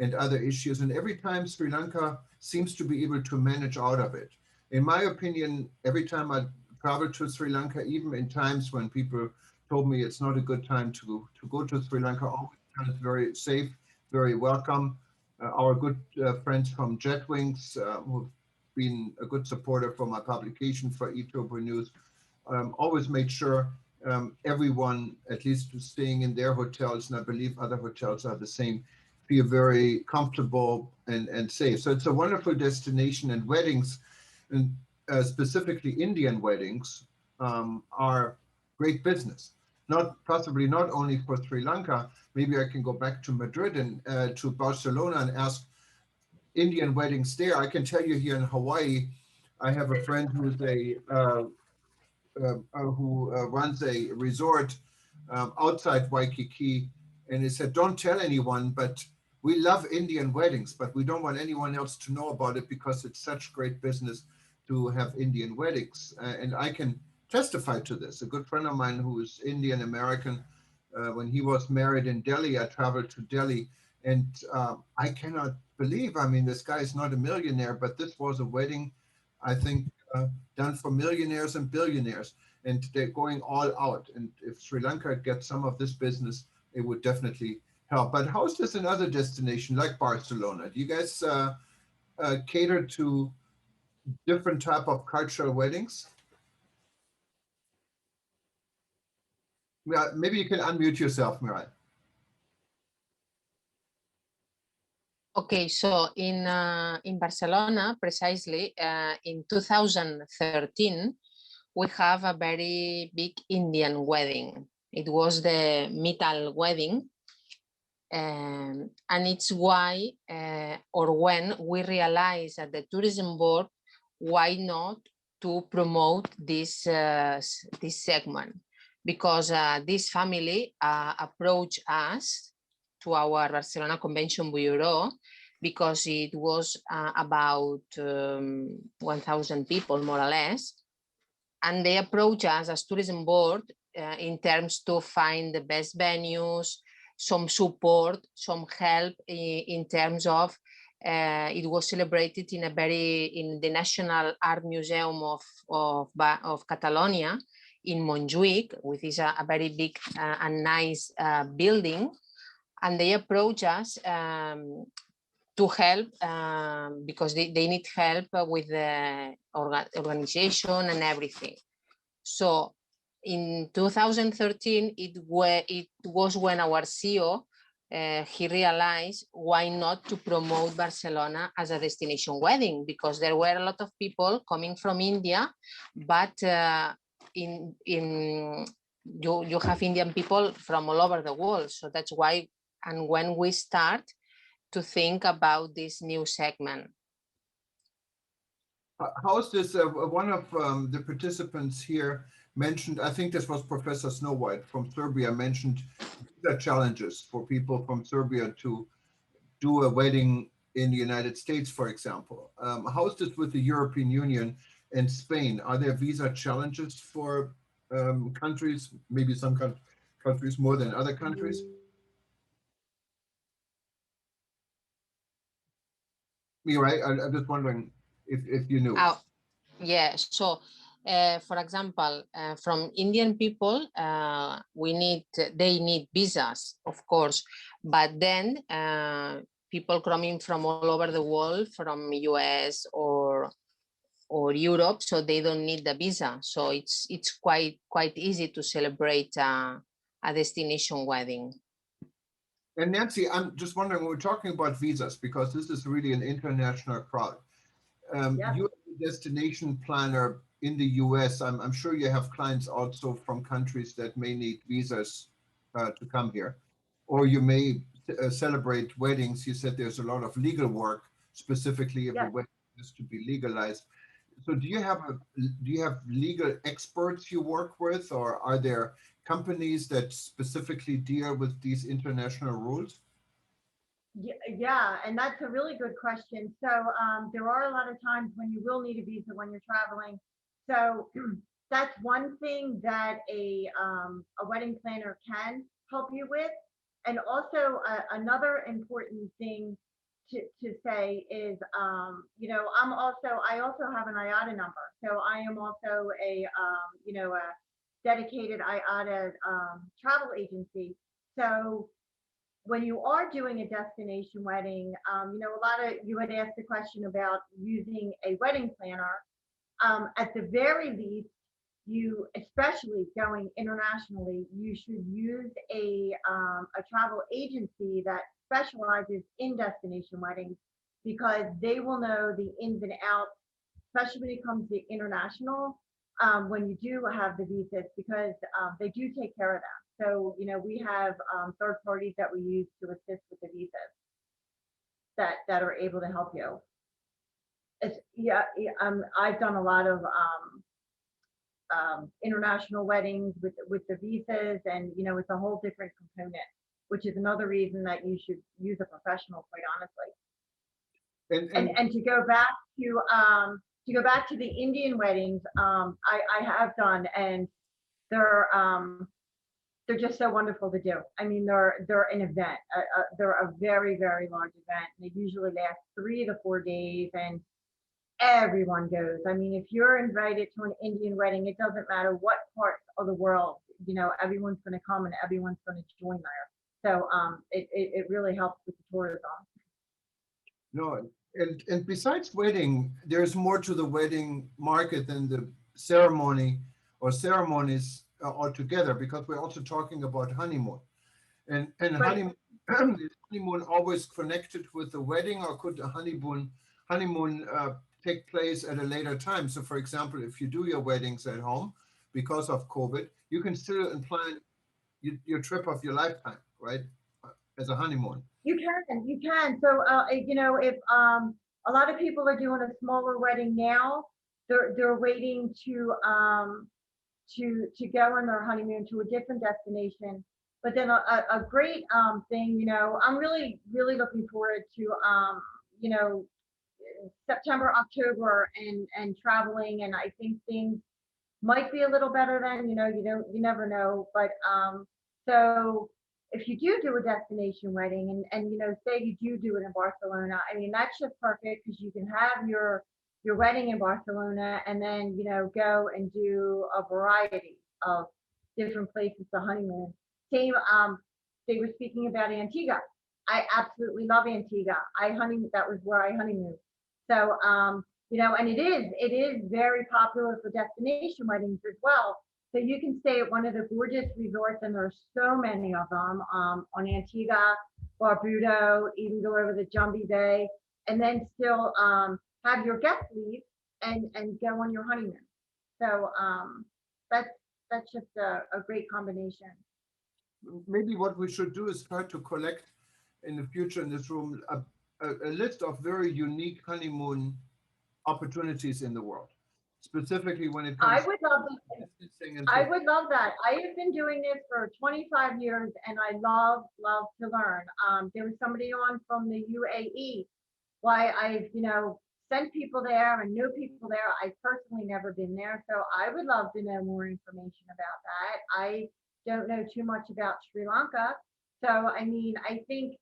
and other issues. And every time Sri Lanka seems to be able to manage out of it. In my opinion, every time I travel to Sri Lanka, even in times when people told me it's not a good time to go to Sri Lanka, always felt very safe, very welcome. Our good friends from Jetwings, who've been a good supporter for my publication for Ethiopia News, always made sure everyone, at least staying in their hotels, and I believe other hotels are the same, feel very comfortable and safe. So it's a wonderful destination, and weddings, and specifically Indian weddings, are great business. Possibly not only for Sri Lanka, maybe I can go back to Madrid and to Barcelona and ask Indian weddings there. I can tell you here in Hawaii, I have a friend who's who runs a resort outside Waikiki, and he said, "Don't tell anyone, but we love Indian weddings, but we don't want anyone else to know about it because it's such great business to have Indian weddings." And I can testify to this. A good friend of mine who is Indian American, when he was married in Delhi, I traveled to Delhi, and I cannot believe, I mean, this guy is not a millionaire, but this was a wedding, I think, done for millionaires and billionaires, and they're going all out. And if Sri Lanka gets some of this business, it would definitely help. But how is this in other destinations like Barcelona? Do you guys cater to different type of cultural weddings? Yeah, maybe you can unmute yourself, Mirai. Okay, so in Barcelona, precisely in 2013, we have a very big Indian wedding. It was the Mittal wedding, and it's why or when we realized at the tourism board, why not to promote this this segment, because this family approached us to our Barcelona Convention Bureau, because it was about 1,000 people, more or less. And they approached us as tourism board in terms to find the best venues, some support, some help in terms of it was celebrated in the National Art Museum of Catalonia in Montjuïc, which is a very big and nice building. And they approach us to help because they need help with the organization and everything. So in 2013, it was when our CEO, he realized why not to promote Barcelona as a destination wedding, because there were a lot of people coming from India, but you have Indian people from all over the world. So that's why, and when we start to think about this new segment. How is this? One of the participants here mentioned, I think this was Professor Snow White from Serbia, mentioned the challenges for people from Serbia to do a wedding in the United States, for example. How is this with the European Union and Spain? Are there visa challenges for countries, maybe some countries more than other countries? Me, right? I'm just wondering if you knew. Yeah, so For example, from Indian people, they need visas, of course, but then people coming from all over the world, from US or Europe, so they don't need the visa. So it's quite easy to celebrate a destination wedding. And Nancy, I'm just wondering, when we're talking about visas, because this is really an international crowd. Yeah. You as a destination planner in the US, I'm sure you have clients also from countries that may need visas to come here, or you may celebrate weddings. You said there's a lot of legal work, specifically if the Yes. wedding is to be legalized. So do you have legal experts you work with, or are there companies that specifically deal with these international rules? Yeah, and that's a really good question. So there are a lot of times when you will need a visa when you're traveling. So that's one thing that a wedding planner can help you with. And also another important thing to say is, I also have an IATA number. So I am also a dedicated IATA travel agency. So when you are doing a destination wedding, you had asked the question about using a wedding planner. At the very least, especially going internationally, you should use a travel agency that specializes in destination weddings, because they will know the ins and outs, especially when it comes to international, when you do have the visas, because they do take care of them. So, we have third parties that we use to assist with the visas that are able to help you. I've done a lot of international weddings with the visas, and it's a whole different component, which is another reason that you should use a professional, quite honestly. And to go back to the Indian weddings, I have done, and they're just so wonderful to do. I mean, they're an event. They're a very, very large event. They usually last 3 to 4 days, and everyone goes. I mean, if you're invited to an Indian wedding, it doesn't matter what part of the world, everyone's going to come and everyone's going to join there. So it really helps with the tourism. No, and besides wedding, there's more to the wedding market than the ceremony or ceremonies altogether, because we're also talking about honeymoon. And Right. Is honeymoon always connected with the wedding, or could the honeymoon take place at a later time? So, for example, if you do your weddings at home because of COVID, you can still plan your trip of your lifetime, right? As a honeymoon. You can. So, if a lot of people are doing a smaller wedding now, they're waiting to go on their honeymoon to a different destination. But then a great thing, I'm really, really looking forward to, September, October, and traveling. And I think things might be a little better then, you never know. But so if you do a destination wedding, and say you do it in Barcelona, I mean, that's just perfect, because you can have your wedding in Barcelona, and then go and do a variety of different places to honeymoon. Same, they were speaking about Antigua. I absolutely love Antigua. That was where I honeymooned. So and it is very popular for destination weddings as well. So you can stay at one of the gorgeous resorts, and there's so many of them on Antigua, Barbuda, even go over the Jumbie Bay, and then still have your guests leave and go on your honeymoon. So that's just a great combination. Maybe what we should do is try to collect in the future in this room a list of very unique honeymoon opportunities in the world, specifically when it comes I would love that. distancing and I so. would love that. I have been doing this for 25 years, and I love to learn. There was somebody on from the UAE. Why I've sent people there and know people there. I've personally never been there, so I would love to know more information about that. I don't know too much about Sri Lanka, so I mean, I think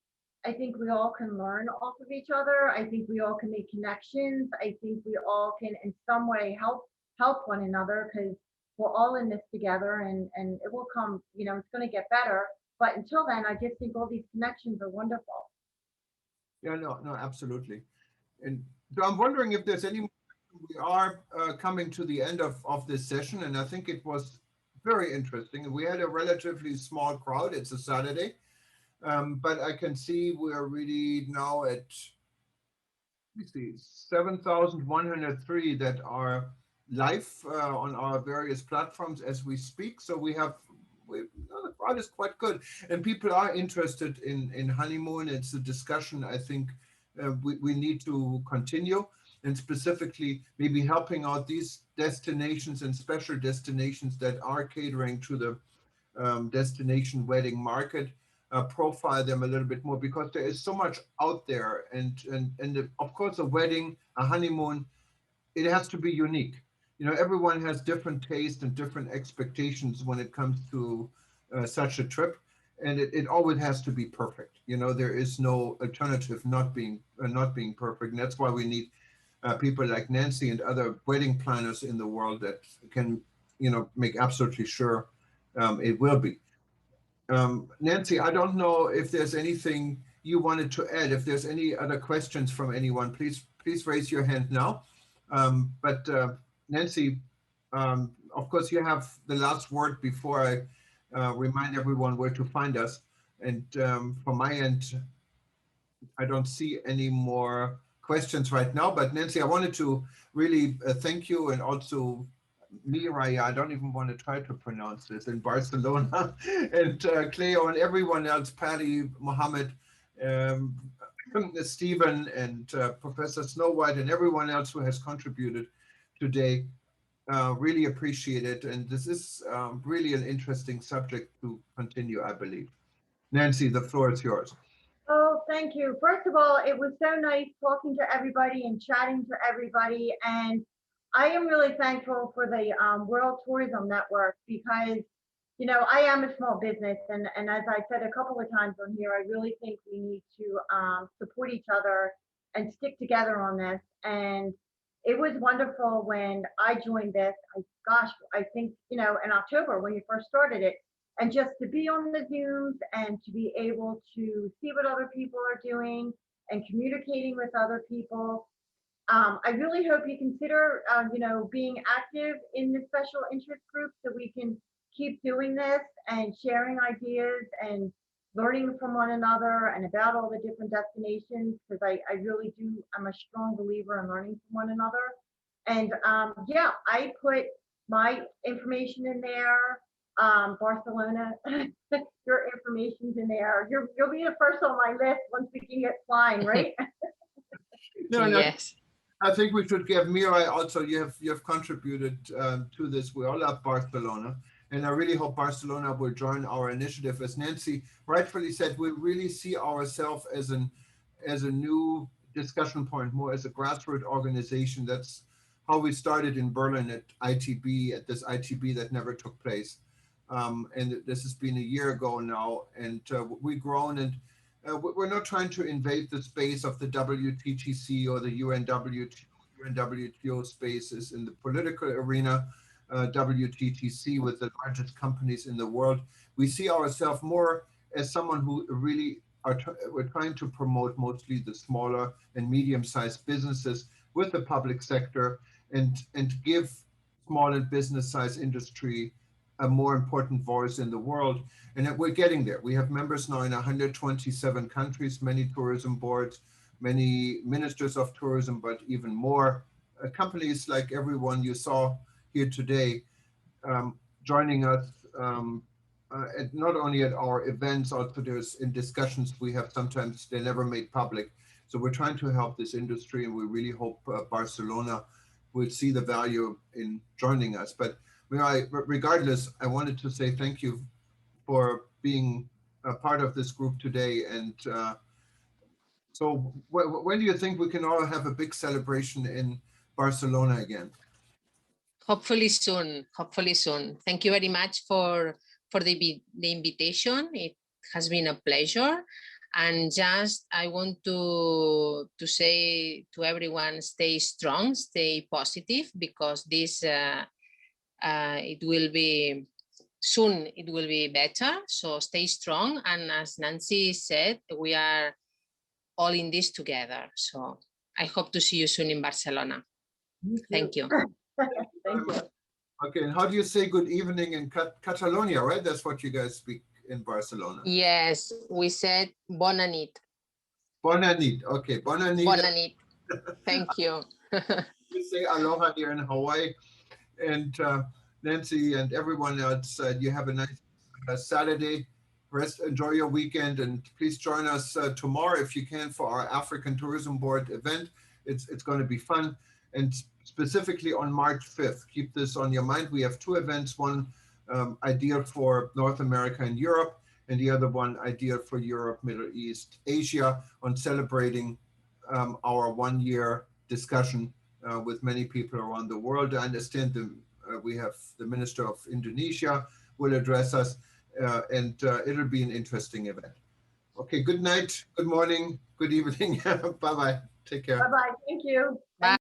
we all can learn off of each other. I think we all can make connections. I think we all can in some way help help one another, because we're all in this together, and it will come, it's going to get better. But until then, I just think all these connections are wonderful. Yeah, no, absolutely. And so I'm wondering if there's any, we are coming to the end of this session, and I think it was very interesting. We had a relatively small crowd. It's a Saturday, but I can see we're really now at, let me see, 7,103 that are live on our various platforms as we speak. So the crowd is quite good, and people are interested in honeymoon. It's a discussion I think we need to continue, and specifically maybe helping out these destinations and special destinations that are catering to the destination wedding market, profile them a little bit more, because there is so much out there, and of course a wedding, a honeymoon, it has to be unique. Everyone has different tastes and different expectations when it comes to such a trip, and it always has to be perfect. There is no alternative not being perfect, and that's why we need people like Nancy and other wedding planners in the world that can make absolutely sure it will be. Nancy, I don't know if there's anything you wanted to add. If there's any other questions from anyone, please raise your hand now. But Nancy, of course, you have the last word before I remind everyone where to find us. And from my end, I don't see any more questions right now. But Nancy, I wanted to really thank you, and also Mireia, I don't even want to try to pronounce this, in Barcelona, and Cleo and everyone else, Patty, Mohammed, Stephen, and Professor Snow White, and everyone else who has contributed today. Really appreciate it. And this is really an interesting subject to continue, I believe. Nancy, the floor is yours. Oh, thank you. First of all, it was so nice talking to everybody and chatting to everybody. And I am really thankful for the World Tourism Network, because, I am a small business. And as I said a couple of times on here, I really think we need to support each other and stick together on this. And it was wonderful when I joined this. I think, in October when you first started it, and just to be on the Zooms and to be able to see what other people are doing and communicating with other people. I really hope you consider, being active in the special interest group, so we can keep doing this and sharing ideas and learning from one another and about all the different destinations, because I really do, I'm a strong believer in learning from one another. And I put my information in there. Barcelona, your information's in there. You'll be the first on my list once we can get flying, right? No, yes. I think we should give Mireia also, you have contributed to this. We all love Barcelona, and I really hope Barcelona will join our initiative. As Nancy rightfully said, we really see ourselves as a new discussion point, more as a grassroots organization. That's how we started in Berlin at this ITB that never took place. And this has been a year ago now, and we've grown, and we're not trying to invade the space of the WTTC or the UNWTO spaces in the political arena. WTTC with the largest companies in the world. We see ourselves more as someone who really we're trying to promote mostly the smaller and medium-sized businesses with the public sector, and give small and business-sized industry a more important voice in the world. And that we're getting there. We have members now in 127 countries, many tourism boards, many ministers of tourism, but even more companies like everyone you saw here today, joining us not only at our events, also there's in discussions we have, sometimes they're never made public. So we're trying to help this industry, and we really hope Barcelona will see the value in joining us. But regardless, I wanted to say thank you for being a part of this group today. And so when do you think we can all have a big celebration in Barcelona again? Hopefully soon. Hopefully soon. Thank you very much for the invitation. It has been a pleasure. And just I want to say to everyone, stay strong, stay positive, because this it will be soon, it will be better. So stay strong. And as Nancy said, we are all in this together. So I hope to see you soon in Barcelona. Thank you. Thank you. Okay, and how do you say good evening in Catalonia, right? That's what you guys speak in Barcelona. Yes, we said bona nit. Bona nit. Okay, bona nit. Bona nit. Thank you. We say aloha here in Hawaii. And Nancy and everyone else, you have a nice Saturday. Rest, enjoy your weekend, and please join us tomorrow if you can for our African Tourism Board event. It's going to be fun, and specifically on March 5th. Keep this on your mind. We have two events, one ideal for North America and Europe, and the other one ideal for Europe, Middle East, Asia, on celebrating our 1 year discussion with many people around the world. I understand we have the Minister of Indonesia will address us, and it'll be an interesting event. Okay, good night, good morning, good evening. Bye-bye. Take care. Bye-bye. Thank you. Bye.